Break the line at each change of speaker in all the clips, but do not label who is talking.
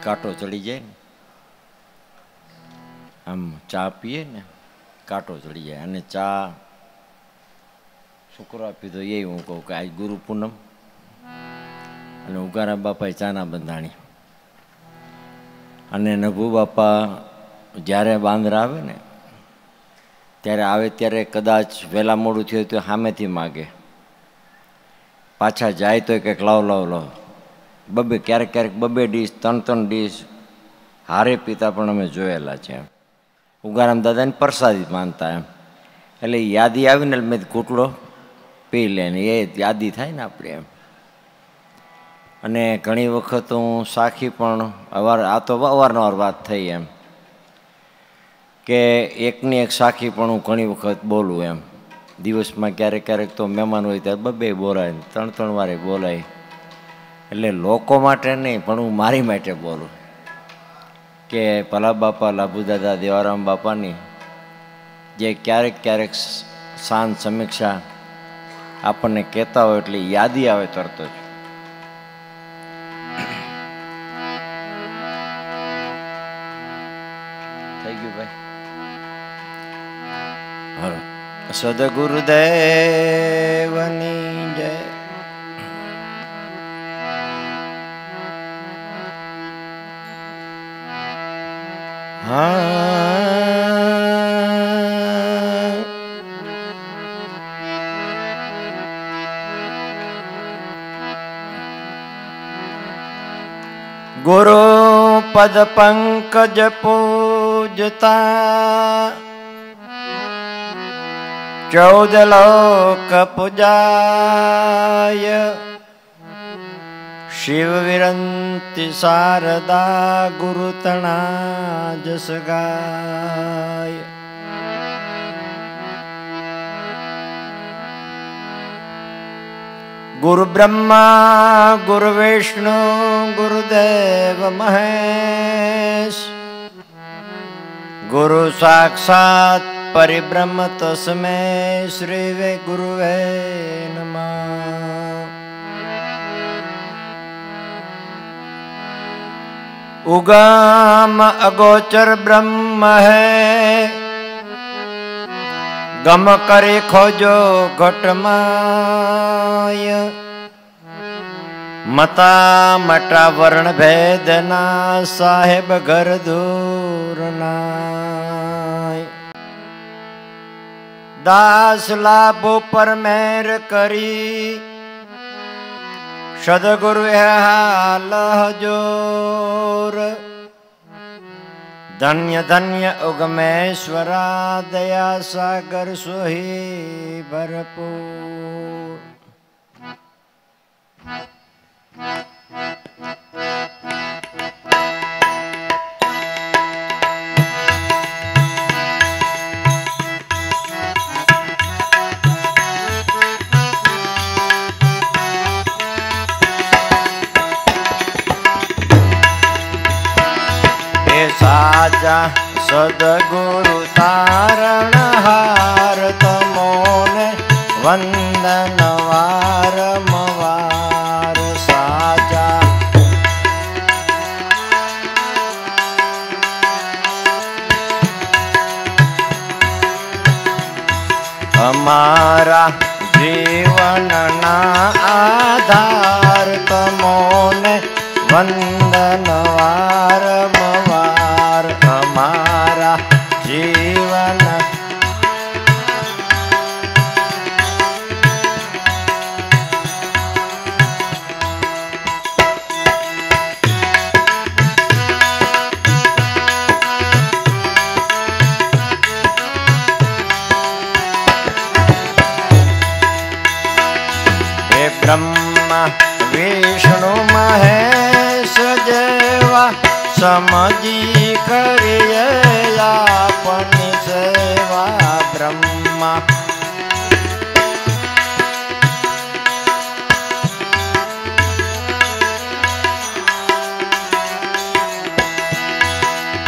કાંટો ચડી જાય ને, આમ ચા પીએ ને કાંટો ચડી જાય. અને ચા શુક્રવાર પીધો એ હું કહું કે આજ ગુરુ પૂનમ અને ઉગારા બાપાએ ચાના બંધાણી. અને નભુ બાપા જ્યારે બાંદરા આવે ને ત્યારે કદાચ વહેલા મોડું થયું તો સામેથી માગે, પાછા જાય તો કંઈક લાવ બબે ક્યારેક બબે ડીશ 3 ડીશ હારે પીતા પણ અમે જોયેલા છે. ઉગારામ દાદાને પ્રસાદી માનતા એમ. એટલે યાદી આવીને મેં ઘૂંટડો પી લે ને એ યાદી થાય ને આપણે એમ. અને ઘણી વખત હું સાખી પણ આ તો અવારનવાર વાત થઈ એમ કે એકની એક સાખી પણ હું ઘણી વખત બોલું એમ. દિવસમાં ક્યારેક તો મહેમાન હોય ત્યારે બબે બોલાય, 3 વારે બોલાય. એટલે લોકો માટે નહીં પણ હું મારી માટે બોલું કે ભલા બાપા લાભુ દાદા દેવારામ બાપાની જે ક્યારેક શાંત સમીક્ષા આપણને કહેતા હોય એટલે યાદી આવે તરત જ. થઈ ગયું ભાઈ. હલો. સદગુરુદેવની જય. ગુરુ પદ પંકજ પૂજતા 14 લોક પૂજાય. શિવ વિરંતિ શારદા ગુરુ તણા જસ ગાય. ગુરુ બ્રહ્મા ગુરુ વિષ્ણુ ગુરુદેવ મહેશ. ગુરુ સાક્ષાત પરિબ્રહ્મ તસ્મૈ શ્રી વે ગુરુવે નમઃ. ઉગમ અગોચર બ્રહ્મ હૈ, ગમ કરે ખોજો ઘટમાય. મતા મટા વર્ણ ભેદના સાહેબ ઘર દૂરના. દાસ લાભો પર મેર કરી સદગુરુ હાલ હજોર. ધન્ય ધન્ય ઉગમેશ્વરા દયા સાગર સોહી ભરપૂર. સાચા સદગુરુ તારણ હાર તમોને વંદન વારંવાર. સાચા અમારા જીવનના આધાર તમોને વંદન વારંવાર. અમારા જીવન હે બ્રહ્મા વિષ્ણુ મહેશ જેવા સમજી કરીએ આપની સેવા. બ્રહ્મા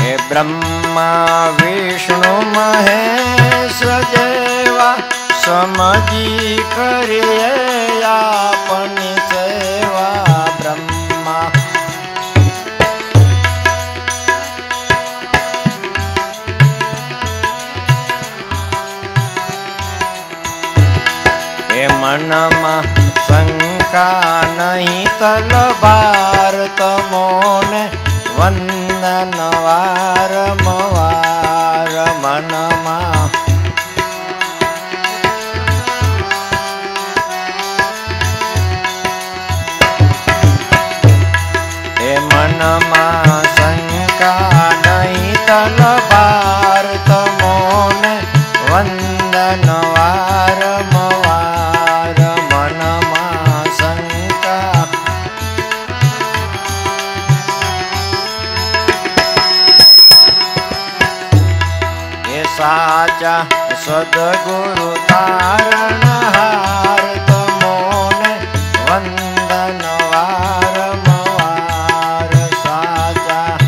હે બ્રહ્મા વિષ્ણુ મહેશ જેવા સમજી કરીએ આપની સેવા. બ્રહ્મા મનમાં શંકા નહીં તલવાર તમોને વંદન વારંવાર મનમાં એ મનમાં શંકા નહીં તલવાર તમોને વંદન વારંવાર મનમાં શંકા એ સાચા સદગુરુ તારણહાર તમોને વંદન વારંવાર સાચા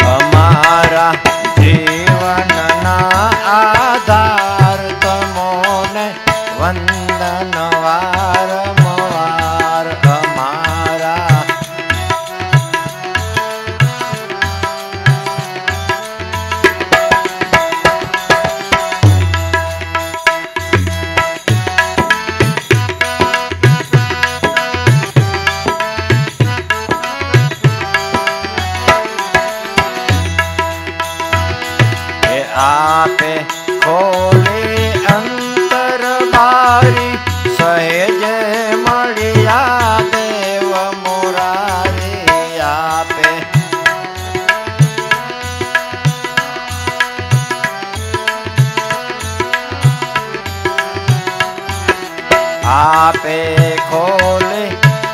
અમારા જીવનના આધાર તમોને વંદન વારંવાર અમારા એ આપે ખોલે અંતર બારી સહેજે મળ્યા દેવ મોરારી આપે આપે ખોલે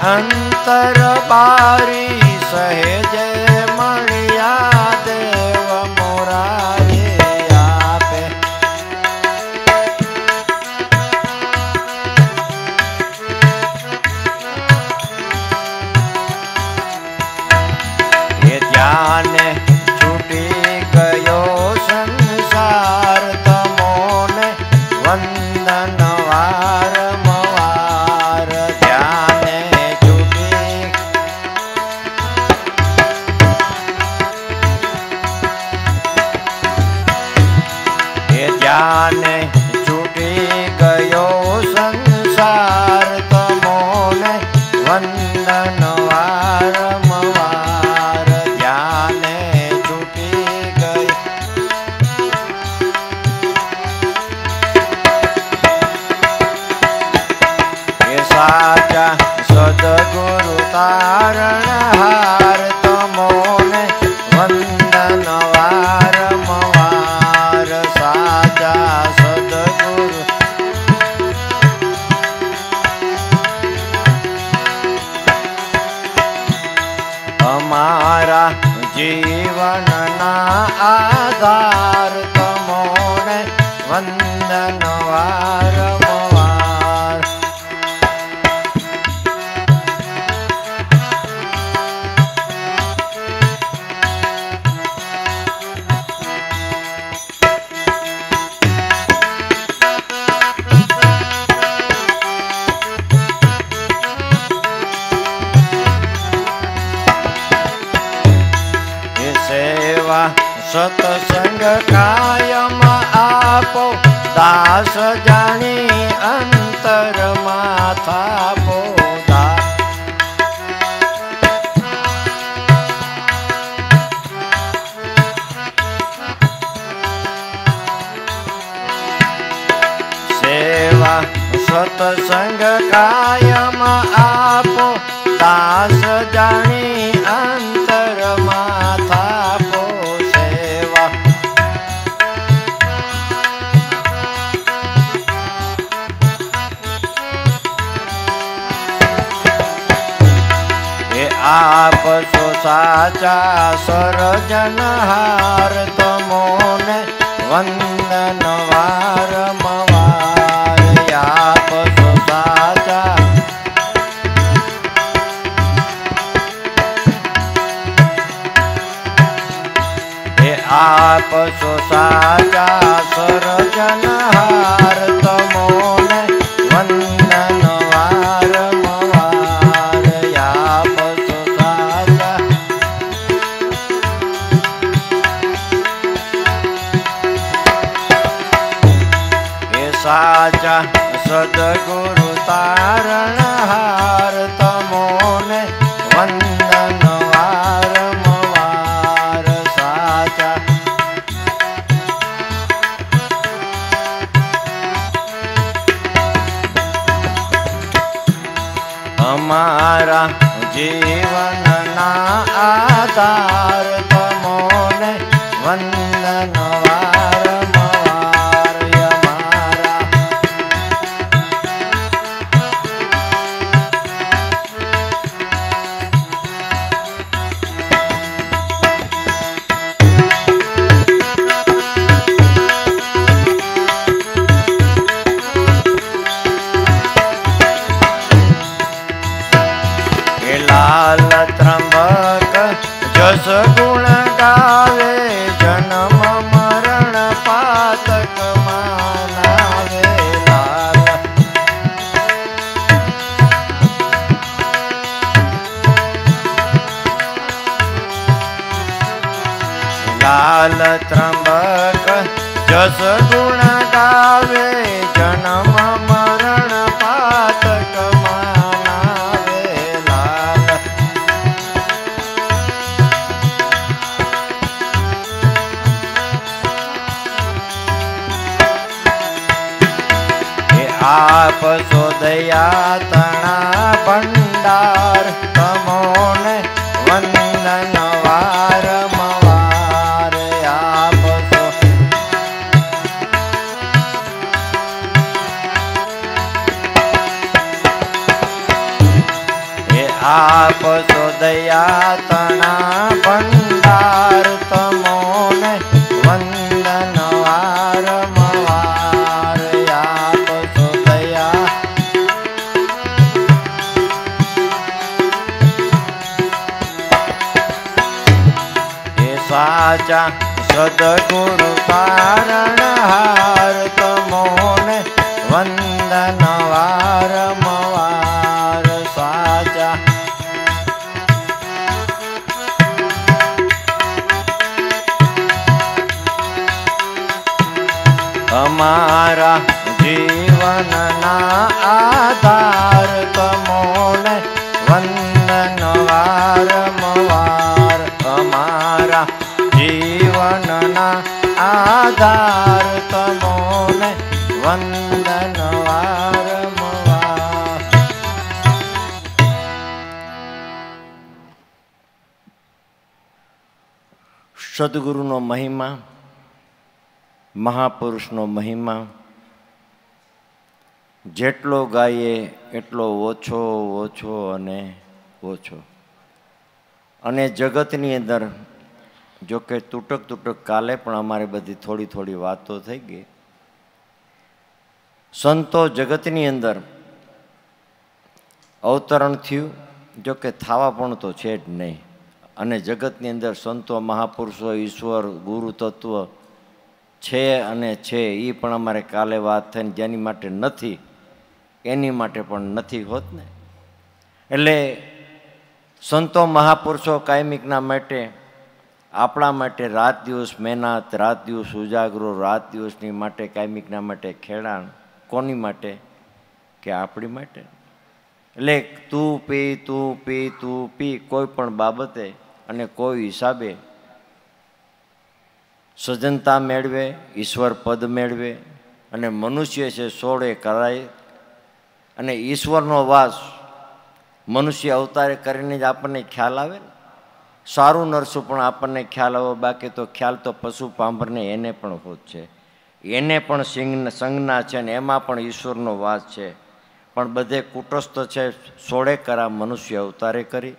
અંતર બારી સહેજે મળ્યા દેવ મોરારી આપે એ ધ્યાને છૂટી ગયો સંસાર તમોને વંદન વારંવાર ધ્યાને છૂટી એ ધ્યાને છૂટી ગયો સંસાર તમોને વંદન વારંવાર ધ્યાને છૂટી ગઈ એ સાચા સદગુરુ તારણહાર તમોને વંદન વારંવાર સાચા સદગુરુ અમારા જીવનના આધાર તમોને વંદન વારંવાર એ સેવા સત્સંગ કાયમ આપો દાસ જાણી અંતરમાં થાપો સેવા સત્સંગ કાયમ આપો દાસ જાણી અંતરમાં થાપો સેવા એ આપ છો સાચા સર્જનહાર તમોને વંદન વારંવાર આપ છો સાચા એ આપ છો સાચા સર્જનહાર તમોને વંદન વારંવાર આપ છો સાચા સાચા સદગુરુ તારણહાર તમોને વંદન વારંવાર સાચા અમારા જીવનના આધાર તમોને વંદન વારંવાર અમારા લાલ ત્રંબક જસ ગુણ ગાવે જન્મ મરણ પાતક માનાવે લાલ ત્રંબક જસ ગુણ ગાવે જન્મ મરણ પાતક આપ સો દયા તણા ભંડાર તમોને વંદન વારંવાર આપ સો આપ સો દયા તણા ભંડાર તમોને વંદન વારંવાર સાચા સદગુરુ તારણહાર તમોને વંદન વારંવાર સાચા અમારા જીવનના આધાર તમોને વંદન વારંવાર અમારા જીવનના આધાર તમોને વંદન વારંવાર સદગુરુનો મહિમા મહાપુરુષનો મહિમા જેટલો ગાઈએ એટલો ઓછો ઓછો અને ઓછો અને જગતની અંદર જો કે તૂટક કાલે પણ અમારે બધી થોડી થોડી વાતો થઈ ગઈ સંતો જગતની અંદર અવતરણ થયું જો કે થવા પણ તો છે જ નહીં અને જગતની અંદર સંતો મહાપુરુષો ઈશ્વર ગુરુ તત્વ છે અને છે એ પણ અમારે કાલે વાત થઈને જેની માટે નથી એની માટે પણ નથી હોત ને એટલે સંતો મહાપુરુષો કાયમિકના માટે આપણા માટે રાત દિવસ મહેનત રાત દિવસ ઉજાગરો રાત દિવસની માટે કાયમિકના માટે ખેડાણ કોની માટે કે આપણી માટે એટલે તું પી કોઈ પણ બાબતે અને કોઈ હિસાબે સજ્જનતા મેળવે ઈશ્વર પદ મેળવે અને મનુષ્ય છે સોળે કરાય અને ઈશ્વરનો વાસ મનુષ્ય અવતારે કરીને જ આપણને ખ્યાલ આવે ને સારું નરસું પણ આપણને ખ્યાલ આવે બાકી તો ખ્યાલ તો પશુ પાંભરને એને પણ હોત છે એને પણ સંજ્ઞા છે ને એમાં પણ ઈશ્વરનો વાસ છે પણ બધે કુટસ્થ છે સોળે કરા મનુષ્ય અવતારે કરી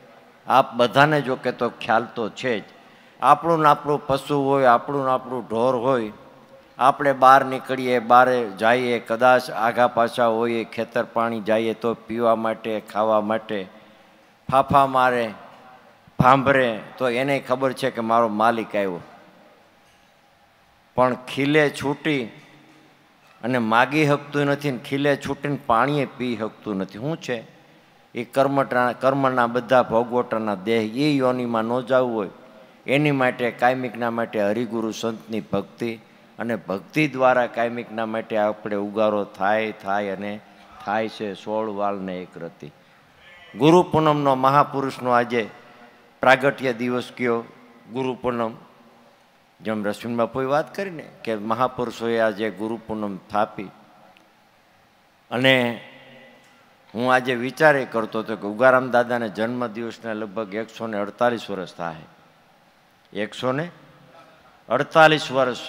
આપ બધાને જો કે તો ખ્યાલ તો છે જ આપણું ને આપણું પશુ હોય આપણું ને આપણું ઢોર હોય આપણે બહાર નીકળીએ બહાર જઈએ કદાચ આઘા પાછા હોઈએ ખેતર પાણી જઈએ તો પીવા માટે ખાવા માટે ફાફા મારે ભાંભરે તો એને ખબર છે કે મારો માલિક આવ્યો પણ ખીલે છૂટી અને માગી શકતું નથી ને ખીલે છૂટીને પાણીએ પી શકતું નથી શું છે એ કર્મના બધા ભોગવટાના દેહ એ યોનિમાં ન જવું હોય એની માટે કાયમિકના માટે હરિગુરુ સંતની ભક્તિ અને ભક્તિ દ્વારા કાયમિકના માટે આપણે ઉગારો થાય અને થાય છે 16 વાલને એક રતી. ગુરુ પૂનમનો મહાપુરુષનો આજે પ્રાગટ્ય દિવસ કયો ગુરુ પૂનમ. જેમ રશ્મિન બાપુએ વાત કરીને કે મહાપુરુષોએ આજે ગુરુ પૂનમ થાપી. અને હું આજે વિચારે કરતો હતો કે ઉગારામ દાદાને જન્મદિવસને લગભગ 148 વર્ષ થાય. 148 વર્ષ.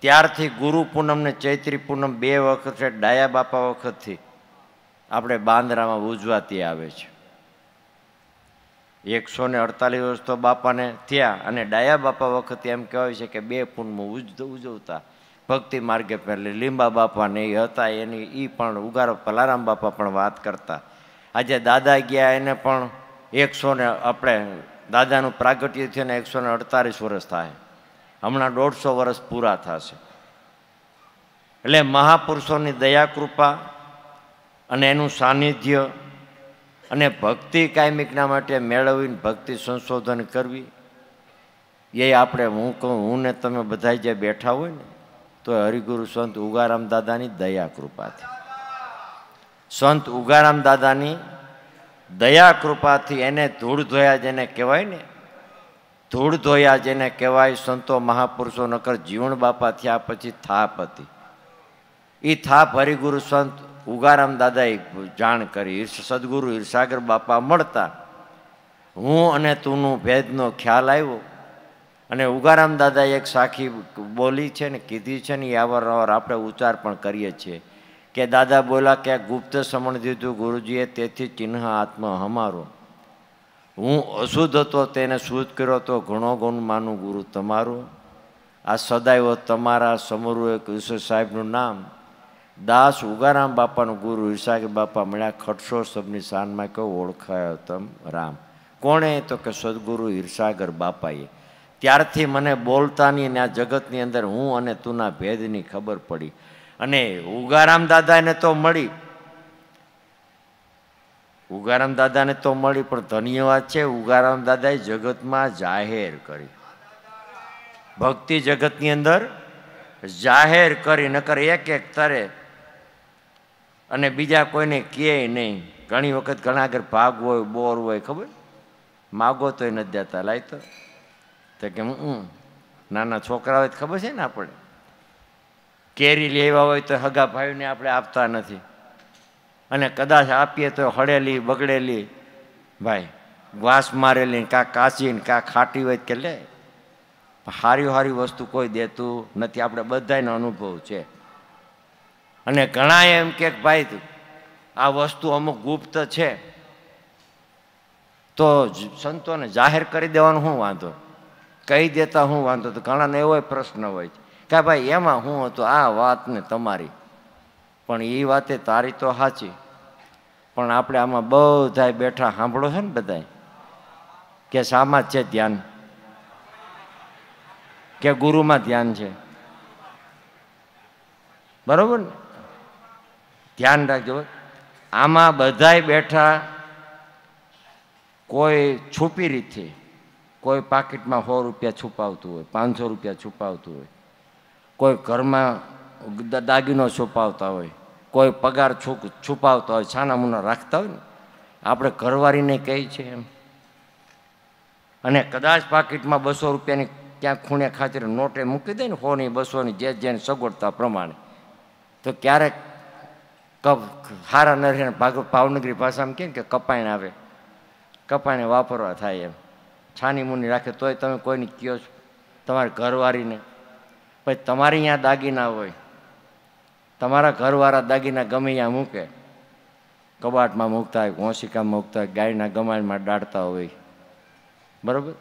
ત્યારથી ગુરુ પૂનમને ચૈત્રી પૂનમ 2 વખત છે, ડાયા બાપા વખતથી આપણે બાંદ્રામાં ઉજવાતી આવે છે. 148 વર્ષ તો બાપાને થયા અને ડાયા બાપા વખતે એમ કહેવાય છે કે 2 પૂનમ ઉજવતા ભક્તિ માર્ગે પહેલે લીંબા બાપાને એ હતા એની એ પણ ઉગારો પલારામ બાપા પણ વાત કરતા. આજે દાદા ગયા એને પણ 100 આપણે દાદાનું પ્રાગટ્ય થયું ને 148 વર્ષ થાય. હમણાં 150 વર્ષ પૂરા થશે. એટલે મહાપુરુષોની દયા કૃપા અને એનું સાનિધ્ય અને ભક્તિ કાયમિકના માટે મેળવીને ભક્તિ સંશોધન કરવી એ આપણે હું ને તમે બધા જે બેઠા હોય ને તો હરિગુરુ સંત ઉગારામ દાદાની દયા કૃપાથી, સંત ઉગારામ દાદાની દયા કૃપાથી એને ધૂળ ધોયા જેને કહેવાય ને, ધૂળ ધોયા જેને કહેવાય સંતો મહાપુરુષો. નકર જીવણ બાપા થયા પછી થાપ હતી. એ થાપ હરિગુરુ સંત ઉગારામ દાદાએ જાણ કરી. સદગુરુ હીરસાગર બાપા મળતા હું અને તુંનું ભેદનો ખ્યાલ આવ્યો અને ઉગારામ દાદાએ એક સાખી બોલી છે ને કીધી છે ને એ અવારનવાર આપણે ઉચ્ચાર પણ કરીએ છીએ કે દાદા બોલા કે ગુપ્ત સમણ દીધું ગુરુજીએ તેથી ચિહ્ન આત્મા અમારો. હું અશુદ્ધ હતો તેને શુદ્ધ કર્યો તો ઘણો ગુણ માનું ગુરુ તમારું. આ સદાય તમારા સમરું એક ઈશ્વર સાહેબનું નામ દાસ ઉગારામ બાપાનું ગુરુ હીરસાગર બાપા મળ્યા ખટશો સબની શાનમાં કહો ઓળખાયો તમ રામ. કોણે? તો કે સદગુરુ હીરસાગર બાપાએ. ત્યારથી મને બોલતાની અને આ જગતની અંદર હું અને તુંના ભેદની ખબર પડી. અને ઉગારામ દાદાને તો મળી, ઉગારામ દાદાને તો મળી પણ ધન્યવાદ છે ઉગારામ દાદાએ જગતમાં જાહેર કરી. ભક્તિ જગતની અંદર જાહેર કરી. નકર એક તરે અને બીજા કોઈને કહે નહીં. ઘણી વખત ઘણા આગળ ભાગ હોય બોર હોય ખબર માગો તોય નથી દેતા. લાય તો કે નાના છોકરા હોય ખબર છે ને આપણે કેરી લેવા હોય તો હગા ભાઈને આપણે આપતા નથી અને કદાચ આપીએ તો હળેલી બગડેલી ભાઈ વાસ મારેલી કાં કાચી ને કાં ખાટી હોય કે લે. સારી સારી વસ્તુ કોઈ દેતું નથી. આપણે બધાનો અનુભવ છે. અને ઘણા એમ કે ભાઈ આ વસ્તુ અમુક ગુપ્ત છે તો સંતોને જાહેર કરી દેવાનું શું વાંધો, કહી દેતા શું વાંધો. તો ઘણાને એવો પ્રશ્ન હોય કે ભાઈ એમાં શું હતું આ વાત ને તમારી. પણ એ વાતે તારી તો સાચી પણ આપણે આમાં બધા બેઠા સાંભળો છે ને બધા કે શામાં છે ધ્યાન કે ગુરુમાં ધ્યાન છે. બરોબર ને? ધ્યાન રાખજો. આમાં બધાય બેઠા કોઈ છુપી રીતથી કોઈ પાકીટમાં 100 રૂપિયા છુપાવતું હોય, 500 રૂપિયા છુપાવતું હોય, કોઈ ઘરમાં દાગીનો છુપાવતા હોય, કોઈ પગાર છુપાવતા હોય, છાના મુના રાખતા હોય ને આપણે ઘરવાળીને કહી છે એમ. અને કદાચ પાકીટમાં 200 રૂપિયાની ક્યાંક ખૂણે ખાતર નોટે મૂકી દે ને 100 ની 200 ની જેને સગવડતા પ્રમાણે તો ક્યારેક હારા નરે ભાવનગરી ભાષામાં કેમ કે કપાઈને આવે, કપાઈને વાપરવા થાય એમ. છાની મુની રાખે તોય તમે કોઈને કહો છો તમારા ઘરવાળીને. પછી તમારે અહીંયા દાગીના હોય, તમારા ઘરવાળા દાગીના ગમે ત્યાં મૂકે, કબાટમાં મૂકતા હોય, ઘોંસિકામાં મૂકતા હોય, ગાયના ગમાણમાં દાડતા હોય, બરાબર.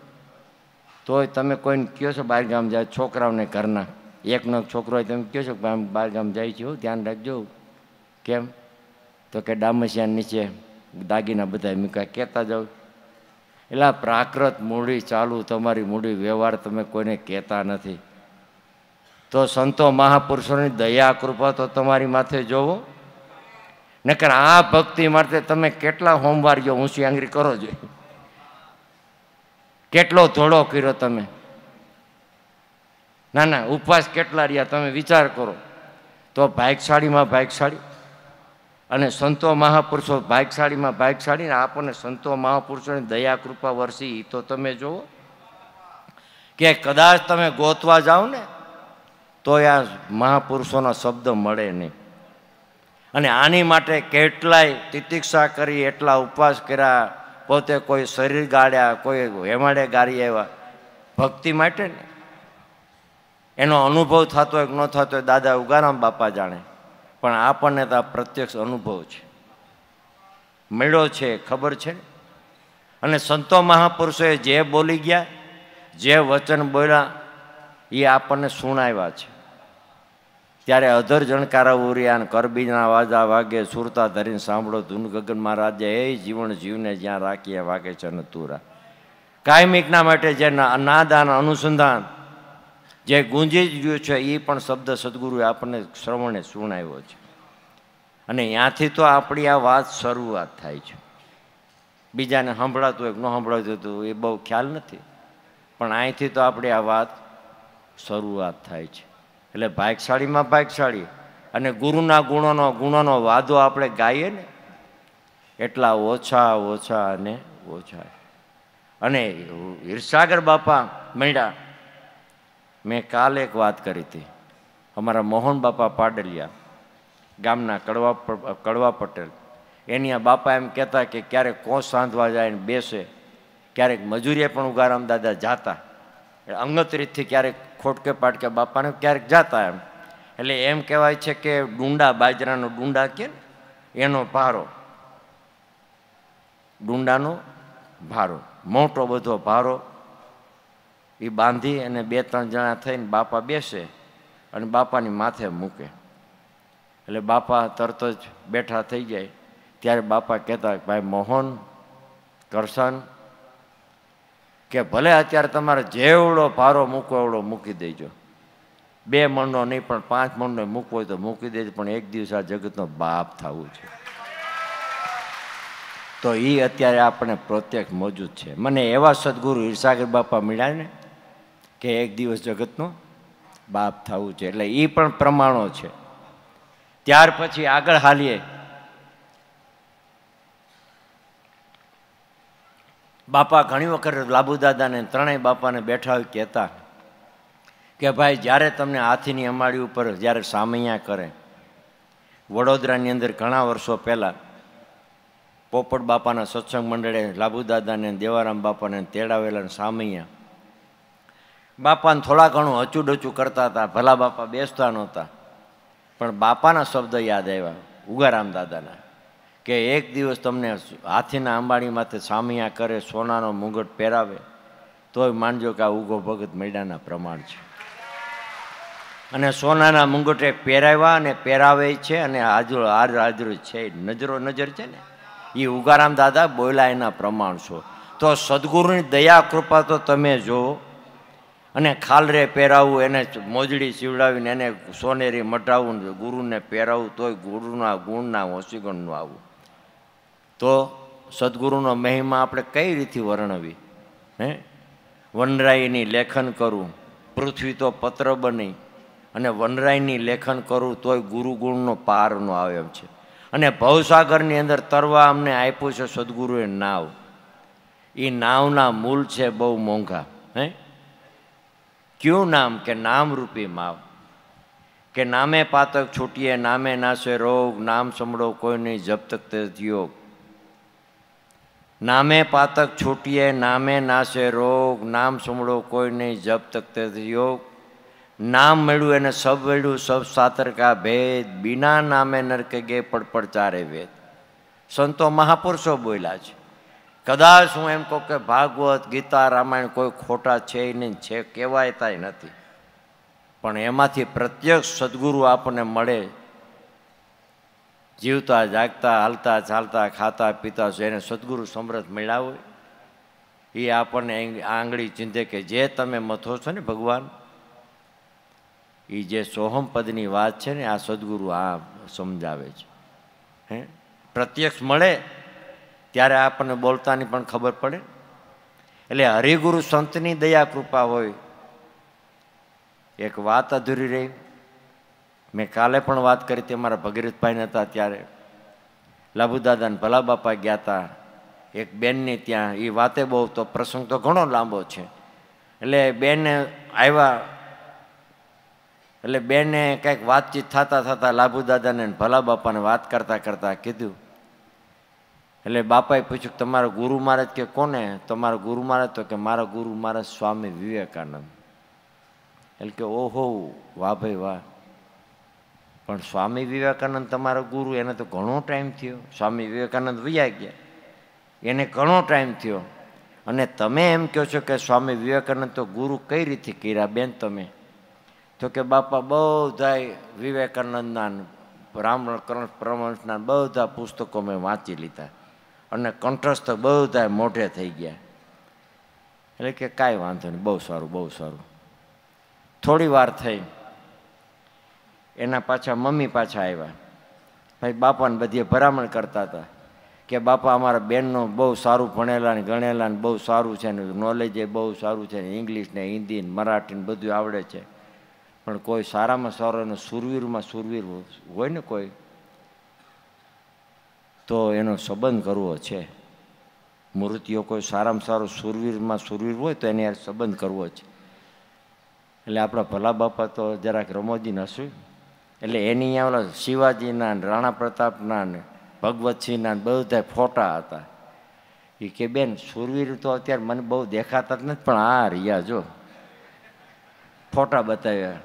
તોય તમે કોઈને કહો છો બહાર ગામ જાય છોકરાઓને ઘરના એકનો છોકરો હોય તમે કહો છો કે બહાર ગામ જાય છે ધ્યાન રાખજો. કેમ? તો કે ડામસિયા નીચે દાગીના બધા મૂક્યા કહેતા જાઓ. એટલે પ્રાકૃત મૂડી ચાલુ તમારી મૂડી વ્યવહાર તમે કોઈને કહેતા નથી. તો સંતો મહાપુરુષોની દયા કૃપા તો તમારી માથે જોવો. નકર આ ભક્તિ માટે તમે કેટલા હોમવારીઓ ઊંચી આંગળી કરો છો, કેટલો ધોળો કર્યો તમે. ના ના, ઉપવાસ કેટલા રહ્યા તમે વિચાર કરો તો ભાગ્યશાળીમાં ભાગ્યશાળી, અને સંતો મહાપુરુષો ભાગ્યશાળીમાં ભાગ્યશાળી, ને આપણને સંતો મહાપુરુષોની દયા કૃપા વરસી એ તો તમે જુઓ કે કદાચ તમે ગોતવા જાઓ ને તો આ મહાપુરુષોના શબ્દ મળે નહીં. અને આની માટે કેટલાય તિતિક્ષા કરી, એટલા ઉપવાસ કર્યા, પોતે કોઈ શરીર ગાળ્યા, કોઈ હેમાડે ગાળી આવ્યા ભક્તિ માટે ને. એનો અનુભવ થતો હોય કે ન થતો હોય દાદા ઉગારામ બાપા જાણે, પણ આપણને તો આ પ્રત્યક્ષ અનુભવ છે, મળ્યો છે, ખબર છે. અને સંતો મહાપુરુષોએ જે બોલી ગયા, જે વચન બોલ્યા એ આપણને સુણાવ્યા છે. ત્યારે અધર જણકારા ઉરિયાન કરબીના વાજા વાગે, સુરતા ધરીને સાંભળો ધૂન ગગનમાં રાજ્ય, એ જીવન જીવને જ્યાં રાખીએ વાગે છે નતુરા. કાયમિકના માટે જે નાદાન અનુસંધાન જે ગુંજી ગયું છે એ પણ શબ્દ સદગુરુએ આપણને શ્રવણે સુણાવ્યો છે. અને ત્યાંથી તો આપણી આ વાત શરૂઆત થાય છે. બીજાને સંભળાતું હોય કે ન સંભળાતું હતું એ બહુ ખ્યાલ નથી, પણ અહીંથી તો આપણી આ વાત શરૂઆત થાય છે. એટલે ભાગ્યશાળીમાં ભાગ્યશાળી, અને ગુરુના ગુણોનો વાદો આપણે ગાઈએ ને એટલા ઓછા ઓછા અને ઓછા. અને હીરસાગર બાપા મળ્યા. મેં કાલે એક વાત કરી હતી, અમારા મોહન બાપા પાડલિયા ગામના કડવા પટેલ, એની આ બાપા એમ કહેતા કે ક્યારેક કોસ સાંધવા જાય ને બેસે, ક્યારેક મજૂરીએ પણ ઉગારામ દાદા જાતા, અંગત રીતથી ક્યારેક ખોટકે પાટકે બાપાને ક્યારેક જાતા એમ. એટલે એમ કહેવાય છે કે ડુંડા, બાજરાનો ડુંડા કે એનો ભારો, ડુંડાનો ભારો, મોટો બધો ભારો એ બાંધી અને 2-3 જણા થઈને બાપા બેસે અને બાપાની માથે મૂકે. એટલે બાપા તરત જ બેઠા થઈ જાય. ત્યારે બાપા કહેતા ભાઈ મોહન, કરશન, કે ભલે અત્યારે તમારે જેવડો ભારો મૂકવો એવડો મૂકી દેજો, 2 મણનો નહીં પણ 5 મણનો મૂકવો હોય તો મૂકી દેજો, પણ એક દિવસ આ જગતનો બાપ થવું છે. તો એ અત્યારે આપણે પ્રત્યક્ષ મોજૂદ છે. મને એવા સદગુરુ હીરસાગર બાપા મળ્યા ને કે એક દિવસ જગતનો બાપ થવું છે. એટલે એ પણ પ્રમાણો છે. ત્યાર પછી આગળ હાલીએ. બાપા ઘણી વખત લાભુદાદાને ત્રણેય બાપાને બેઠા હોય કહેતા કે ભાઈ જ્યારે તમને હાથીની અમાડી ઉપર જ્યારે સામૈયા કરે, વડોદરાની અંદર ઘણા વર્ષો પહેલાં પોપટ બાપાના સત્સંગ મંડળે લાભુદાદાને, દેવારામ બાપાને તેડાવેલા સામૈયા, બાપાને થોડા ઘણું હચુડચું કરતા હતા, ભલા બાપા બેસતા નહોતા, પણ બાપાના શબ્દ યાદ આવ્યા ઉગારામ દાદાના કે એક દિવસ તમને હાથીના અંબાડીમાંથી સામૈયા કરે, સોનાનો મુગટ પહેરાવે, તોય માનજો કે આ ઉગો ભગત મેળાના પ્રમાણ છે. અને સોનાના મુગટે પહેરાવ્યા અને પહેરાવે છે, અને હાજર છે, નજરો નજર છે ને એ ઉગારામ દાદા બોલ્યા એના પ્રમાણ છો. તો સદગુરુની દયા કૃપા તો તમે જુઓ. અને ખાલરે પહેરાવું, એને મોજડી સીવડાવીને એને સોનેરી મટાવવું, ગુરુને પહેરાવું, તોય ગુરુના ગુણના હોશીગણનું આવું. તો સદગુરુનો મહિમા આપણે કઈ રીતે વર્ણવી? વનરાયની લેખન કરું, પૃથ્વી તો પત્ર બની, અને વનરાયની લેખન કરું તોય ગુરુ ગુણનો પાર નો આવે એમ છે. અને ભવસાગરની અંદર તરવા અમને આપ્યું છે સદગુરુએ નાવ. એ નાવના મૂલ છે બહુ મોંઘા. ક્યું નામ? કે નામરૂપી માવ. કે નામે પાતક છૂટીએ, નામે નાશે રોગ, નામ સંભળો કોઈ નહીં જબ તક તે યોગ. નામે પાતક છૂટીએ, નામે નાશે રોગ, નામ સંભળો કોઈ નહીં જબ તક તે યોગ. નામ મળ્યું એને સબ મળ્યું, સબ સાતર કા ભેદ, બિના નામે નરકે ગે પડ ચારે વેદ. સંતો મહાપુરુષો બોલ્યા છે. કદાચ હું એમ કહું કે ભાગવત, ગીતા, રામાયણ કોઈ ખોટા છે નહીં, છે કહેવાયતાય નથી, પણ એમાંથી પ્રત્યક્ષ સદગુરુ આપણને મળે. જીવતા જાગતા, હાલતા ચાલતા, ખાતા પીતા, એને સદગુરુ સમૃદ્ધ મળ્યા હોય એ આપણને આંગળી ચીંધે કે જે તમે મથો છો ને ભગવાન, એ જે સોહમ પદની વાત છે ને આ સદગુરુ આ સમજાવે છે. પ્રત્યક્ષ મળે ત્યારે આપણને બોલતાની પણ ખબર પડે. એટલે હરિગુરુ સંતની દયા કૃપા હોય એક વાત અધૂરી રહી. મેં કાલે પણ વાત કરી હતી, અમારા ભગીરથભાઈને હતા ત્યારે લાભુદાદાને ભલા બાપા ગયા હતા એક બેનની ત્યાં. એ વાતે બહુ, તો પ્રસંગ તો ઘણો લાંબો છે. એટલે બેનને આવ્યા, એટલે બેનને કંઈક વાતચીત થતાં થતાં લાભુદાદાને ભલા બાપાને વાત કરતાં કરતાં કીધું. એટલે બાપાએ પૂછ્યું કે તમારો ગુરુ મહારાજ, કે કોને તમારો ગુરુ મહારાજ? તો કે મારા ગુરુ મહારાજ સ્વામી વિવેકાનંદ. એટલે કે ઓહો, વાહ ભાઈ વાહ, પણ સ્વામી વિવેકાનંદ તમારો ગુરુ, એને તો ઘણો ટાઈમ થયો. સ્વામી વિવેકાનંદ વયા ગયા, એને ઘણો ટાઈમ થયો, અને તમે એમ કહો છો કે સ્વામી વિવેકાનંદ તો ગુરુ કઈ રીતે કર્યા બેન તમે? તો કે બાપા બધાય વિવેકાનંદના રામકૃષ્ણ પરમહંસના બધા પુસ્તકો મેં વાંચી લીધા અને કંઠસ્થ બધા મોઢે થઈ ગયા. એટલે કે કાંઈ વાંધો નહીં, બહુ સારું બહુ સારું. થોડી વાર થઈ, એના પાછા મમ્મી પાછા આવ્યા. ભાઈ બાપાને બધીએ ભરામણ કરતા હતા કે બાપા અમારા બેનનો બહુ સારું ભણેલા ને ગણેલા ને બહુ સારું છે ને નોલેજ એ બહુ સારું છે ને ઇંગ્લિશ ને હિન્દી ને મરાઠી ને બધું આવડે છે, પણ કોઈ સારામાં સારો એનો સુરવીરમાં સુરવીર હોય ને કોઈ, તો એનો સંબંધ કરવો છે. મૂર્તિઓ કોઈ સારામાં સારો સુરવીરમાં સુરવીર હોય તો એને યાર સંબંધ કરવો છે. એટલે આપણા ભલા બાપા તો જરાક રમોજી હશું. એટલે એની અહીંયા ઓલા શિવાજીના ને રાણા પ્રતાપના ને ભગવતસિંહના બધા ફોટા હતા. એ કે બેન સુરવીર તો અત્યારે મને બહુ દેખાતા જ નથી, પણ આ રહ્યા જો ફોટા બતાવ્યા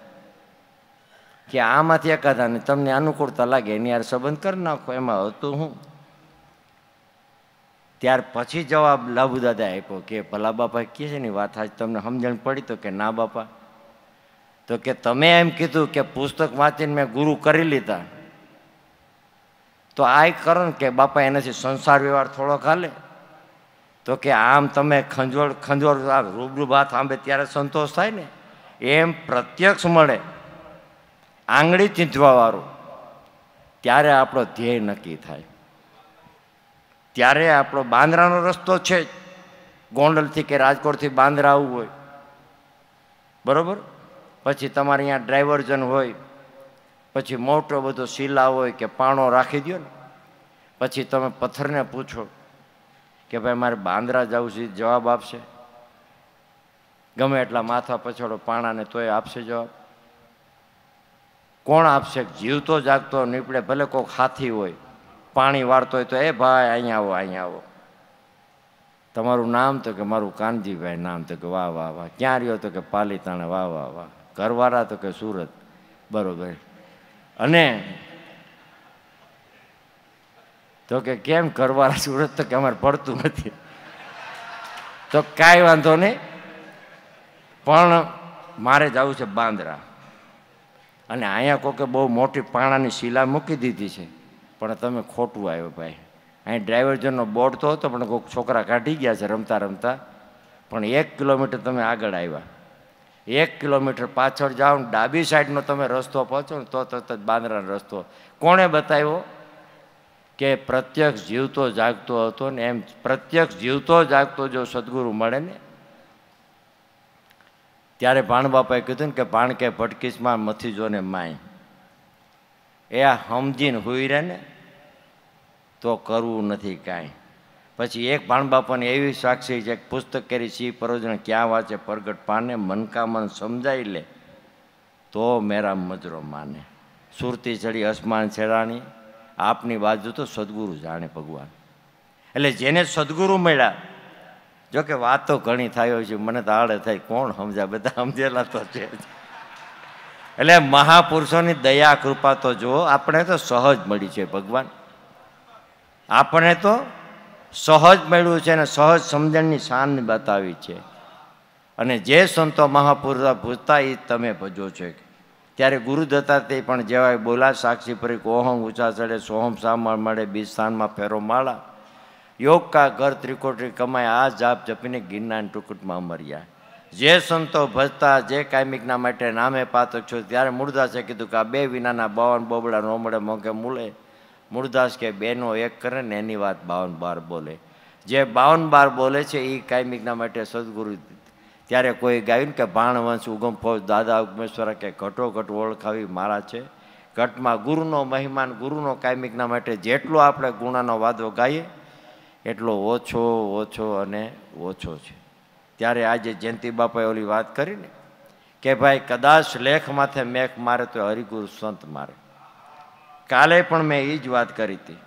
કે આમાંથી એકાદા ને તમને અનુકૂળતા લાગે એની યાર સંબંધ કરી નાખો. એમાં હતું હું. ત્યાર પછી જવાબ લાભુદાદા આપ્યો કે ભલા બાપા કહે છે ને વાત આજ તમને સમજણ પડી? તો કે ના બાપા. તો કે તમે એમ કીધું કે પુસ્તક વાંચીને મેં ગુરુ કરી લીધા, તો આ કરો ને કે બાપા એનાથી સંસાર વ્યવહાર થોડોક હાલે. તો કે આમ તમે ખંજોળ રૂબરૂ વાત સાંભળે ત્યારે સંતોષ થાય ને, એમ પ્રત્યક્ષ મળે આંગળી ચીંધવાવાળું ત્યારે આપણો ધ્યેય નક્કી થાય. ત્યારે આપણો બાંદ્રાનો રસ્તો છે જ, ગોંડલથી કે રાજકોટથી બાંદ્રા આવવું હોય બરાબર, પછી તમારે અહીંયા ડ્રાઈવર્જન હોય, પછી મોટો બધો શીલા હોય કે પાણો રાખી દો ને, પછી તમે પથ્થરને પૂછો કે ભાઈ મારે બાંદ્રા જવું છે, જવાબ આપશે? ગમે એટલા માથા પછાડો પાણાને તોય આપશે જવાબ? કોણ આપશે? જીવતો જાગતો નીકળે, ભલે કોઈક હાથી હોય પાણી વાળતો હોય તો એ ભાઈ અહીંયા આવો અહીંયા આવો. તમારું નામ? તો કે મારું કાનજીભાઈ નામ. તો કે વાહ વાહ વાહ. ક્યાં રહ્યો? તો કે પાલીતાણા. વાહ વાહ વાહ. ઘરવાળા? તો કે સુરત. બરોબર. અને તો કે કેમ ઘરવાળા સુરત? તો કે અમારે પડતું નથી. તો કાંઈ વાંધો નહીં, પણ મારે જવું છે બાંદ્રા, અને અહીંયા કોકે બહુ મોટી પાણાની શિલા મૂકી દીધી છે, પણ તમે ખોટું આવ્યો ભાઈ. અહીં ડ્રાઈવરજનનો બોર્ડ તો હતો, પણ કોઈક છોકરા કાઢી ગયા છે રમતા રમતા, પણ 1 કિલોમીટર તમે આગળ આવ્યા, 1 કિલોમીટર પાછળ જાઓ ને ડાબી સાઈડનો તમે રસ્તો પહોંચો ને તો તરત જ બાંદ્રાનો રસ્તો. કોણે બતાવ્યો? કે પ્રત્યક્ષ જીવતો જાગતો હતો ને. એમ પ્રત્યક્ષ જીવતો જાગતો જો સદગુરુ મળે ને, ત્યારે ભાણબાપાએ કીધું ને કે ભાણ કે ભટકીસમાં મથી જો ને માય, એ આ સમજીને હુઈ રહે ને તો કરવું નથી કાંઈ. પછી એક ભાણબાપાની એવી સાક્ષી છે, પુસ્તક કરી સી પરોજણ ક્યાં વાંચે પ્રગટ પાને, મનકા મન સમજાઈ લે તો મેરા મજરો માને. સુરતી ચડી અસમાન છેડાણી, આપની બાજુ તો સદગુરુ જાણે ભગવાન. એટલે જેને સદગુરુ મળ્યા, જો કે વાત તો ઘણી થાય છે, મને તો આડે થાય, કોણ સમજ્યા? બધા સમજેલા તો છે. એટલે મહાપુરુષોની દયા કૃપા તો જુઓ, આપણે તો સહજ મળી છે ભગવાન, આપણે તો સહજ મળ્યું છે અને સહજ સમજણની શાન બતાવી છે. અને જે સંતો મહાપુરુષ ભૂજતા એ તમે ભજો છો. ત્યારે ગુરુદત્તા તે પણ જેવાય બોલા, સાક્ષી પરી ઓહમ ઊંચા ચડે, સોહમ સામળ મળે, બીજ સ્થાનમાં ફેરો માળા, યોગ કા ઘર ત્રિકોટી કમાય, આ જાપ જપીને ગિરનાર ટુકુટમાં મર્યા. જે સંતો ભજતા, જે કાયમિકના માટે નામે પાતક છો. ત્યારે મૂળદાસે કીધું કે આ 2 વિનાના 52 બોબડા નો મળે મોંઘે મૂળે. મૂળદાસ કે 2નો 1 કરે ને એની વાત 52 બાર બોલે. જે 52 બાર બોલે છે એ કાયમિકના માટે સદગુરુ ત્યારે કોઈ ગાયું ને કે ભાણવંશ ઉગમ ફોજ દાદા ઉગમેશ્વર કે ઘટોઘટ ઓળખાવી મારા છે. ઘટમાં ગુરુનો મહિમાન ગુરુનો કાયમિકના માટે જેટલો આપણે ગુણાનો વાદો ગાઈએ એટલો ઓછો ઓછો અને ઓછો છે. ત્યારે આજે જયંતિ બાપાએ ઓલી વાત કરી ને કે ભાઈ કદાચ લેખ માથે મેઘ મારે તો હરિગુરુ સંત મારે. કાલે પણ મેં એ જ વાત કરી હતી.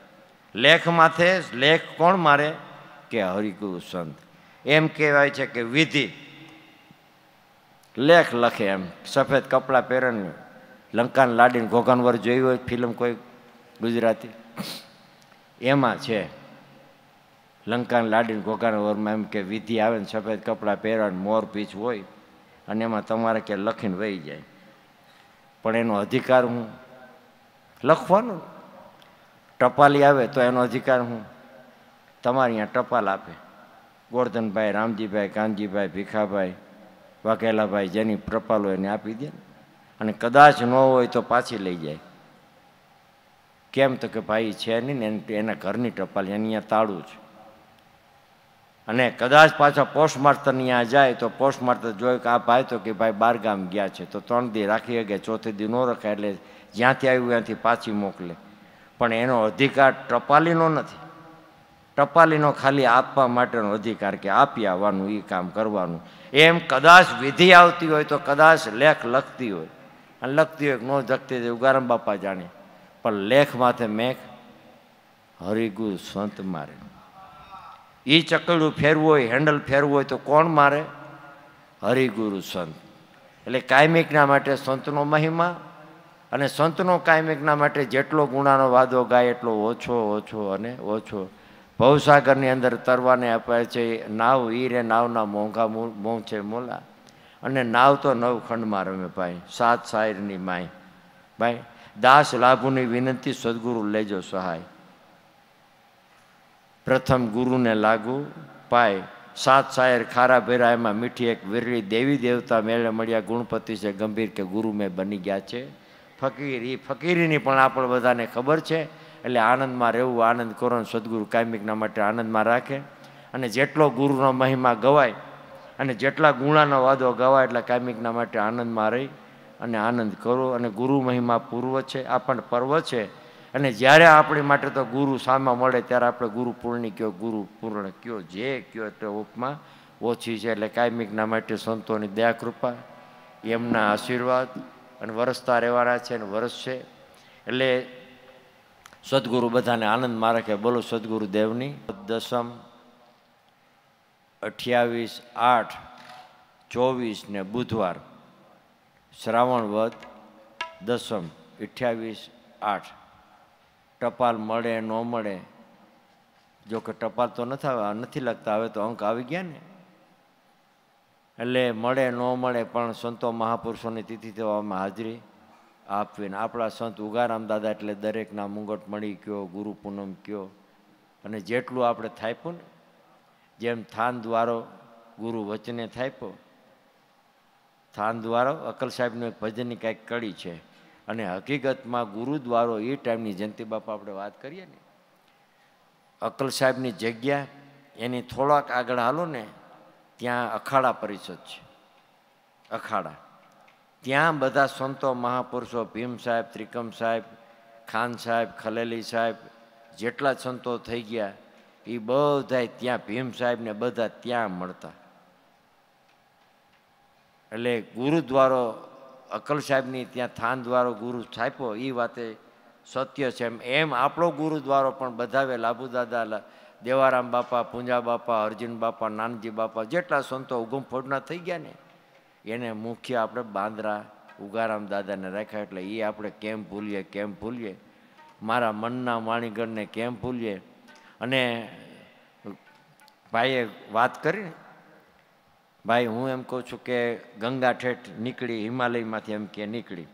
લેખ માથે લેખ કોણ મારે કે હરિગુરુ સંત. એમ કહેવાય છે કે વિધિ લેખ લખે એમ સફેદ કપડાં પહેરને લંકાને લાડીને ઘોઘાનવર જોઈ હોય ફિલ્મ કોઈ ગુજરાતી એમાં છે લંકાને લાડીને ઘોઘાનવરમાં એમ કે વિધિ આવે ને સફેદ કપડાં પહેરવા મોર પીછ હોય અને એમાં તમારે કે લખીને વહી જાય. પણ એનો અધિકાર હું લખવાનું. ટપાલી આવે તો એનો અધિકાર હું તમારે અહીંયા ટપાલ આપે ગોરધનભાઈ રામજીભાઈ કાનજીભાઈ ભીખાભાઈ વાઘેલાભાઈ જેની ટપાલ હોય એને આપી દે અને કદાચ ન હોય તો પાછી લઈ જાય. કેમ તો કે ભાઈ છે નહીં ને એના ઘરની ટપાલ એની અહીંયા તાળું છે. અને કદાચ પાછા પોસ્ટ માસ્ટર ત્યાં જાય તો પોસ્ટ માસ્ટર જોયું કે આ ભાઈ તો કે ભાઈ બાર ગામ ગયા છે તો 3 દી રાખી શકે ચોથે દી ન રખાય એટલે જ્યાંથી આવ્યું ત્યાંથી પાછી મોકલે. પણ એનો અધિકાર ટપાલીનો નથી. ટપાલીનો ખાલી આપવા માટેનો અધિકાર કે આપી આવવાનું એ કામ કરવાનું. એમ કદાચ વિધિ આવતી હોય તો કદાચ લેખ લખતી હોય અને લખતી હોય ન જગતી હોય ઉગારામ બાપા જાણે. પણ લેખ માથે મેઘ હરિગુરુ સંત મારે. એ ચકડું ફેરવું હોય હેન્ડલ ફેરવું હોય તો કોણ મારે હરિગુરુ સંત. એટલે કાયમિકના માટે સંતનો મહિમા અને સંતનો કાયમિકના માટે જેટલો ગુણાનો વાદો ગાય એટલો ઓછો ઓછો અને ઓછો. ભવસાગરની અંદર તરવાને અપાય છે નાવ ઈ રે નાવના મોંઘા મોંઘ છે મોલા અને નાવ તો 9 ખંડમાં રમે ભાઈ 7 શાયરની માય ભાઈ. દાસ લાભુની વિનંતી સદગુરુ લેજો સહાય. પ્રથમ ગુરુને લાગુ પાય 7 શાયર ખારા ભેરા એમાં મીઠી એક વિરળી દેવી દેવતા મેળે મળ્યા ગુણપતિ છે ગંભીર કે ગુરુ મેં બની ગયા છે ફકીર. એ ફકીરીની પણ આપણે બધાને ખબર છે. એટલે આનંદમાં રહેવું આનંદ કરો સદગુરુ કાયમિકના માટે આનંદમાં રાખે. અને જેટલો ગુરુનો મહિમા ગવાય અને જેટલા ગુણાનો વાદો ગવાય એટલા કાયમિકના માટે આનંદમાં રહી અને આનંદ કરો. અને ગુરુ મહિમા પૂર્વ છે આપણને પર્વ છે. અને જ્યારે આપણી માટે તો ગુરુ સામે મળે ત્યારે આપણે ગુરુ પૂર્ણિ કયો ગુરુ પૂર્ણ કયો જે કયો તે ઉપમા ઓછી છે. એટલે કાયમિકના માટે સંતોની દયા કૃપા એમના આશીર્વાદ અને વરસતા રહેવાના છે અને વરસ છે. એટલે સદગુરુ બધાને આનંદમાં રાખે. બોલો સદગુરુ દેવની. દસમ 28/8/24 ને બુધવાર શ્રાવણ વદ દસમ 28/8. ટપાલ મળે ન મળે જો કે ટપાલ તો નથી લખતા હવે તો અંક આવી ગયા ને. એટલે મળે ન મળે પણ સંતો મહાપુરુષોની તિથિ તેવામાં હાજરી આપવીને આપણા સંત ઉગારામ દાદા એટલે દરેકના મુંગટ મળી કયો ગુરુ પૂનમ કયો. અને જેટલું આપણે થાપ્યું ને જેમ થાન દ્વારો ગુરુ વચને થાપ્યો થાન દ્વારો અકલ સાહેબનું એક ભજનની કાંઈક કડી છે. અને હકીકતમાં ગુરુદ્વારો એ ટાઈમની જયંતિ બાપા આપણે વાત કરીએ ને અકલ સાહેબની જગ્યા એની થોડાક આગળ હાલો ને ત્યાં અખાડા પરિષદ છે. અખાડા ત્યાં બધા સંતો મહાપુરુષો ભીમ સાહેબ ત્રિકમ સાહેબ ખાન સાહેબ ખલેલી સાહેબ જેટલા સંતો થઈ ગયા એ બધા ત્યાં ભીમ સાહેબને બધા ત્યાં મળતા. એટલે ગુરુદ્વારો અકલ સાહેબની ત્યાં થાન દ્વારો ગુરુ છાપ્યો એ વાતે સત્ય છે. એમ આપણો ગુરુદ્વારો પણ બધાવે લાભુ દાદા દેવારામ બાપા પૂંજા બાપા અર્જુન બાપા નાનજી બાપા જેટલા સંતો ઉગમ ફોડના થઈ ગયા ને એને મુખ્ય આપણે બાંદ્રા ઉગારામ દાદાને રાખ્યા. એટલે એ આપણે કેમ ભૂલીએ મારા મનના માણીગણને કેમ ભૂલીએ. અને ભાઈએ વાત કરી ભાઈ હું એમ કહું છું કે ગંગા ઠેઠ નીકળી હિમાલયમાંથી એમ કે નીકળી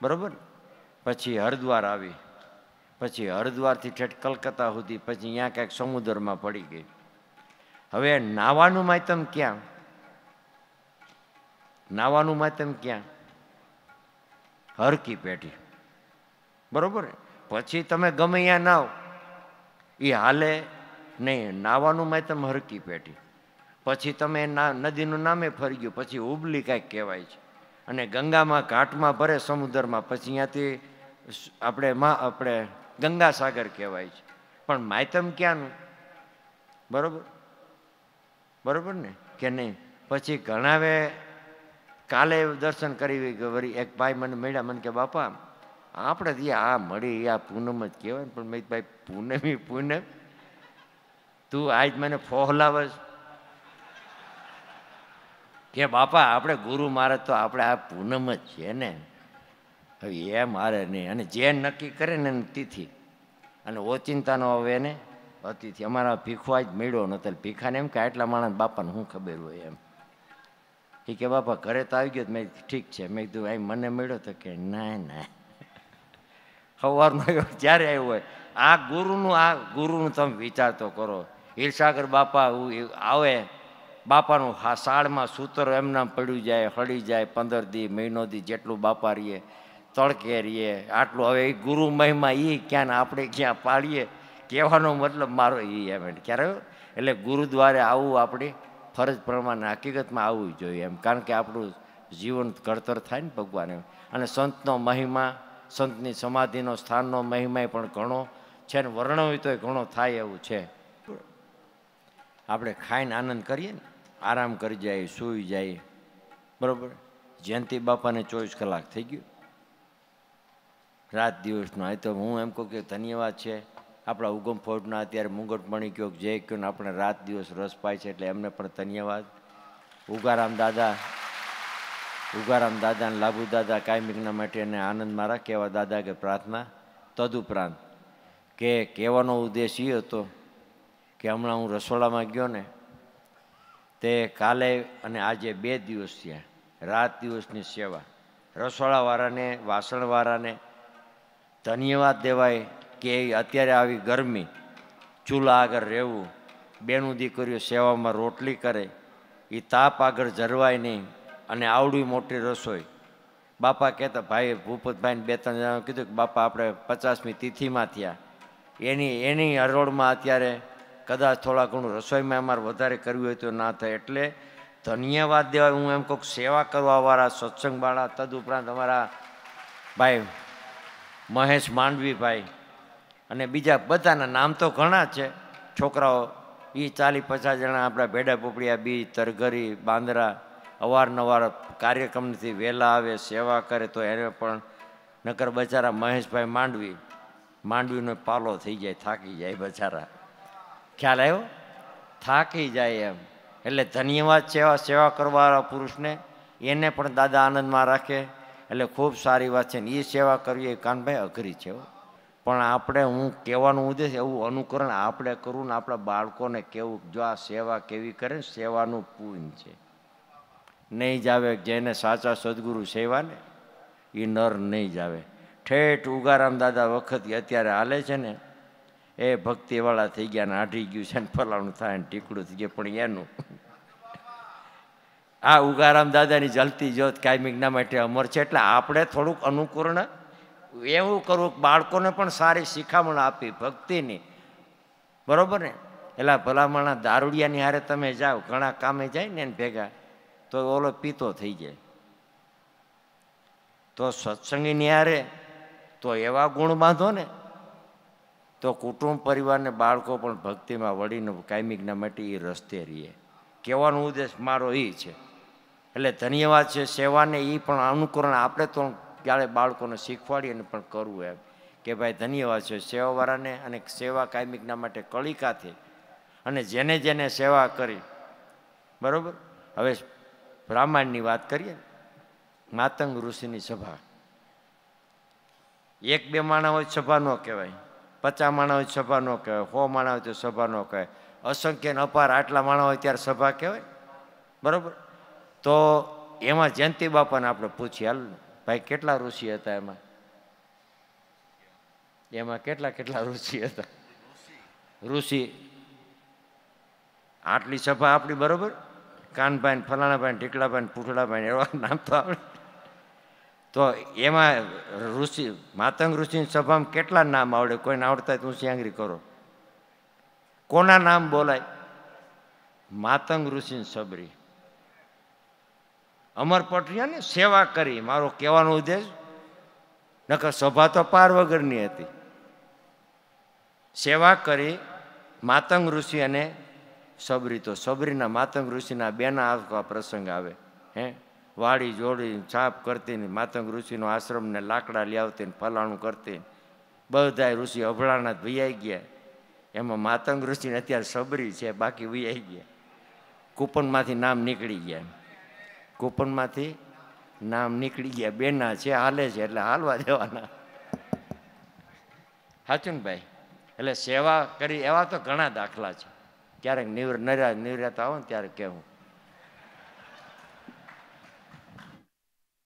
બરાબર. પછી હરિદ્વાર આવી પછી હરિદ્વારથી ઠેઠ કલકત્તા સુધી પછી અહીંયા ક્યાંક સમુદ્રમાં પડી ગઈ. હવે નાવાનું માધ્યમ ક્યાં નાવાનું માધ્યમ ક્યાં હરકી પેઢી બરાબર. પછી તમે ગમે ત્યાં નાવ એ હાલે નહીં. નાવાનું માધ્યમ હરકી પેઢી પછી તમે નદીનું નામે ફરી ગયું, પછી ઉબલી કાંઈક કહેવાય છે, અને ગંગામાં ઘાટમાં ભરે સમુદ્રમાં, પછી અહીંયાથી આપણે ગંગાસાગર કહેવાય છે. પણ માયતમ ક્યાંનું? બરોબર બરોબર ને કે નહીં? પછી ઘણાવે કાલે દર્શન કરી વળી એક ભાઈ મને મળ્યા, મને કે બાપા આપણે જે આ મળી આ પૂનમ જ કહેવાય ને. પણ મેં ભાઈ પૂનમી પૂનમ, તું આજ મને ફોહલાવે કે બાપા આપણે ગુરુ મહારાજ તો આપણે આ પૂનમ જ છે ને. હવે એ મારે નહીં, અને જે નક્કી કરે ને એની તિથિ, અને ઓચિંતાનો હવે એને અતિથિ. અમારા ભીખવા જ મળ્યો નતો, ભીખાને એમ કે આટલા માણસ બાપાને શું ખબર હોય એમ. એ કે બાપા ઘરે તો આવી ગયો. મેં ઠીક છે. મેં કીધું અહીં મને મળ્યો તો કે ના ના, સવારનો જ્યારે આવ્યો હોય આ ગુરુનું તમે વિચાર તો કરો. હિરસાગર બાપા આવે, બાપાનું સાળમાં સૂતર એમનામ પડ્યું જાય, હળી જાય, 15 દી મહિનો દી જેટલું બાપા રહીએ, તડકે રહીએ આટલું. હવે એ ગુરુ મહિમા એ ક્યાં ને આપણે ક્યાં પાડીએ, કહેવાનો મતલબ મારો એ એમ. ક્યારે એટલે ગુરુદ્વારે આવવું આપણી ફરજ પ્રમાણે હકીકતમાં આવવું જોઈએ એમ. કારણ કે આપણું જીવન ઘડતર થાય ને ભગવાન એમ. અને સંતનો મહિમા, સંતની સમાધિનો સ્થાનનો મહિમા પણ ઘણો છે ને, વર્ણવી તોય ઘણો થાય એવું છે. આપણે ખાઈને આનંદ કરીએ ને, આરામ કરી જાય, સૂઈ જાય, બરાબર. જયંતિ બાપાને 24 કલાક થઈ ગયું રાત દિવસનો. આ તો હું એમ કહું કે ધન્યવાદ છે આપણા ઉગમ ફોજના અત્યારે મુંગટમણી કયો જે કયો ને આપણે રાત દિવસ રસ પાય છે, એટલે એમને પણ ધન્યવાદ. ઉગારામ દાદા અને લાભુ દાદા કાયમિકના માટે એને આનંદમાં રાખે એવા દાદા કે પ્રાર્થના. તદુપરાંત કે કહેવાનો ઉદ્દેશ એ હતો કે હમણાં હું રસોડામાં ગયો ને, તે કાલે અને આજે 2 દિવસ થયા રાત દિવસની સેવા. રસોડાવાળાને, વાસણવાળાને ધન્યવાદ દેવાય કે અત્યારે આવી ગરમી, ચૂલા આગળ રહેવું, બેનું દીકરીઓ સેવામાં રોટલી કરે, એ તાપ આગળ જરવાય નહીં, અને આવડી મોટી રસોઈ. બાપા કહેતા, ભાઈ ભૂપતભાઈને 2-3 જણા કીધું કે બાપા આપણે 50મી તિથિમાં થયા, એની હરોળમાં અત્યારે કદાચ થોડા ઘણું રસોઈમાં અમારે વધારે કરવી હોય તો ના થાય. એટલે ધન્યવાદ દેવાય. હું એમ કહું સેવા કરવાવાળા, સત્સંગવાળા, તદુપરાંત અમારા ભાઈ મહેશ માંડવીભાઈ અને બીજા બધાના નામ તો ઘણા છે, છોકરાઓ એ 40-50 જણા આપણા ભેડા પોપડિયા બીજ, તરઘરી, બાંદરા અવારનવાર કાર્યક્રમથી વહેલા આવે, સેવા કરે. તો એને પણ નકર બચારા મહેશભાઈ માંડવીનો પાલો થઈ જાય, થાકી જાય બચારા. ખ્યાલ આવ્યો? થાકી જાય એમ. એટલે ધન્યવાદ સેવા કરવાવાળા પુરુષને, એને પણ દાદા આનંદમાં રાખે. એટલે ખૂબ સારી વાત છે ને. એ સેવા કરવી એ કાનભાઈ અઘરી છે, પણ આપણે હું કહેવાનું ઉદ્દેશ એવું અનુકરણ આપણે કરવું ને આપણા બાળકોને કહેવું, જો આ સેવા કેવી કરે ને, સેવાનું પૂન છે. નહીં જ આવે જેને સાચા સદગુરુ સેવા ને એ નર નહીં જ આવે. ઠેઠ ઉગારામ દાદા વખત અત્યારે હાલે છે ને, એ ભક્તિવાળા થઈ ગયા ને આઢી ગયું છે ને, ફલાણું થાય ને ટીકડું થઈ ગયું. પણ એનું આ ઉગારામ દાદાની જલતી જ્યોત કાયમિકના માટે અમર છે. એટલે આપણે થોડુંક અનુકરણ એવું કરવું, બાળકોને પણ સારી શિખામણ આપી ભક્તિની, બરોબર ને. એટલે ભલામણા દારૂડિયાની હારે તમે જાઓ, ઘણા કામે જાય ને એને ભેગા, તો ઓલો પીતો થઈ જાય. તો સત્સંગીની હારે તો એવા ગુણ બાંધો ને, તો કુટુંબ, પરિવારને, બાળકો પણ ભક્તિમાં વળીને કાયમિકના માટે એ રસ્તે રહીએ. કહેવાનો ઉદ્દેશ મારો એ છે. એટલે ધન્યવાદ છે સેવાને. એ પણ અનુકરણ આપણે તો ક્યારે બાળકોને શીખવાડીએ ને પણ કરવું એમ કે ભાઈ ધન્યવાદ છે સેવાવાળાને, અને સેવા કાયમિકના માટે કળિકાથી, અને જેને જેને સેવા કરી, બરાબર. હવે બ્રાહ્મણની વાત કરીએ. માતંગ ઋષિની સભા, 1-2 માણા હોય સભા ન કહેવાય, 50 માણા હોય સભા ન કહેવાય, 100 માણા હોય તો સભા ન કહેવાય, અસંખ્ય અપાર આટલા માણા હોય ત્યારે સભા કહેવાય, બરાબર. તો એમાં જયંતિ બાપાને આપણે પૂછીએ, હાલ ભાઈ કેટલા ઋષિ હતા એમાં કેટલા ઋષિ હતા? ઋષિ આટલી સભા આપણી, બરાબર. કાનભાઈ, ફલાણાભાઈ, ઢીકલાભાઈ, પૂઠડાભાઈ એવા નામ તો આવડે. તો એમાં ઋષિ, માતંગ ઋષિની સભામાં કેટલા નામ આવડે? કોઈને આવડતા હોય તો ઊંચી આંગળી કરો. કોના નામ બોલાય? માતંગ ઋષિ સબરી અમરપટ રહ્યા ને સેવા કરી, મારો કહેવાનો ઉદ્દેશ, નકર સભા તો પાર વગરની હતી. સેવા કરી માતંગ ઋષિ અને સબરી. તો સબરીના માતંગ ઋષિના બેના આ પ્રસંગ આવે. હે વાડી જોડી છાપ કરતી ને માતંગ ઋષિનો આશ્રમને લાકડા લઈ આવતી ને ફલાણું કરતી. બધા ઋષિ અભળાના ભૈયાઈ ગયા. એમાં માતંગ ઋષિને અત્યારે સબરી છે, બાકી વૈયાઈ ગયા. કૂપનમાંથી નામ નીકળી ગયા. કૂપનમાંથી નામ નીકળી ગયા. બેના છે, હાલે છે એટલે હાલવા દેવાના. સાચું ને ભાઈ? એટલે સેવા કરી એવા તો ઘણા દાખલા છે. ક્યારેક નિવૃત્ત આવો ને ત્યારે કહેવું